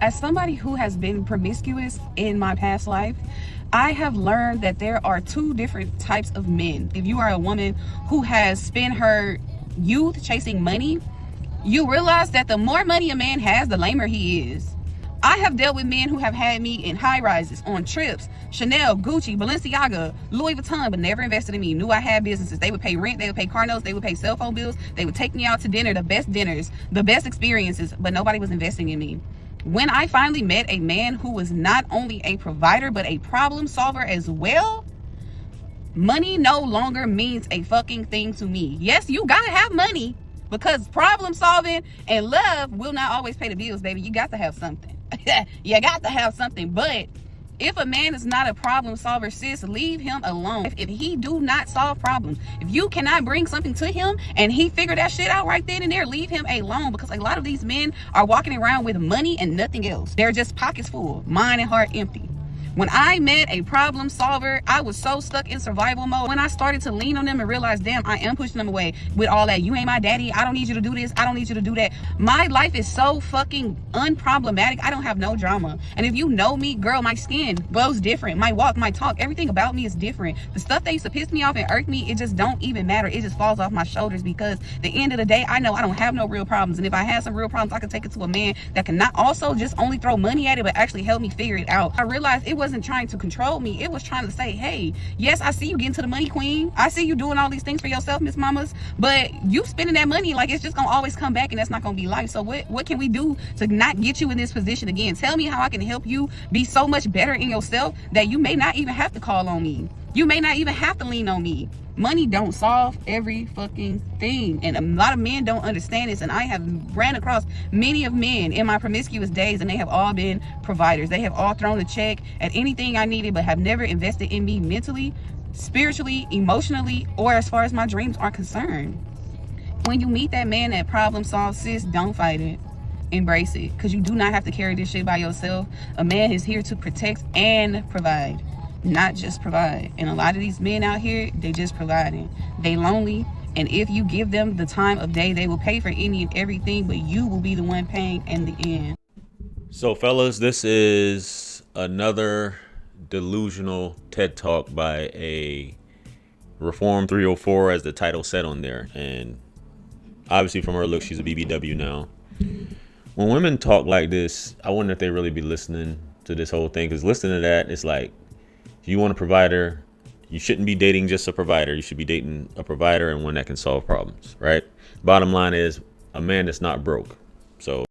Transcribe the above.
As somebody who has been promiscuous in my past life, I have learned that there are two different types of men. If you are a woman who has spent her youth chasing money, you realize that the more money a man has, the lamer he is. I have dealt with men who have had me in high rises, on trips, Chanel, Gucci, Balenciaga, Louis Vuitton, but never invested in me. Knew I had businesses. They would pay rent, they would pay car notes, they would pay cell phone bills, they would take me out to dinner, the best dinners, the best experiences, but nobody was investing in me. When I finally met a man who was not only a provider, but a problem solver as well, money no longer means a fucking thing to me. Yes, you gotta have money, because problem solving and love will not always pay the bills, baby. You got to have something. You got to have something. But if a man is not a problem solver, sis, leave him alone. If he do not solve problems, if you cannot bring something to him and he figure that shit out right then and there, leave him alone. Because a lot of these men are walking around with money and nothing else. They're just pockets full, mind and heart empty. When I met a problem solver, I was so stuck in survival mode. When I started to lean on them and realize, damn, I am pushing them away with all that, you ain't my daddy, I don't need you to do this, I don't need you to do that. My life is so fucking unproblematic. I don't have no drama. And if you know me, girl, my skin glows different. My walk, my talk, everything about me is different. The stuff that used to piss me off and irk me, it just don't even matter. It just falls off my shoulders, because at the end of the day, I know I don't have no real problems. And if I had some real problems, I could take it to a man that can not also just only throw money at it, but actually help me figure it out. I realized it wasn't trying to control me. It was trying to say, hey, yes, I see you getting to the money, queen. I see you doing all these things for yourself, Miss Mamas, but you spending that money like it's just gonna always come back, and that's not gonna be life. So what can we do to not get you in this position again? Tell me how I can help you be so much better in yourself that you may not even have to call on me. You may not even have to lean on me. Money don't solve every fucking thing, and a lot of men don't understand this. And I have ran across many of men in my promiscuous days, and they have all been providers. They have all thrown a check at anything I needed, but have never invested in me mentally, spiritually, emotionally, or as far as my dreams are concerned. When you meet that man that problem solves, sis, don't fight it. Embrace it, because you do not have to carry this shit by yourself. A man is here to protect and provide, not just provide. And a lot of these men out here, they just providing. They lonely, and if you give them the time of day, they will pay for any and everything, but you will be the one paying in the end. So fellas, this is another delusional TED Talk by a Reform 304, as the title said on there. And obviously from her look, she's a BBW now. When women talk like this, I wonder if they really be listening to this whole thing, because listening to that, it's like, if you want a provider, you shouldn't be dating just a provider. You should be dating a provider and one that can solve problems, right? Bottom line is, a man that's not broke. So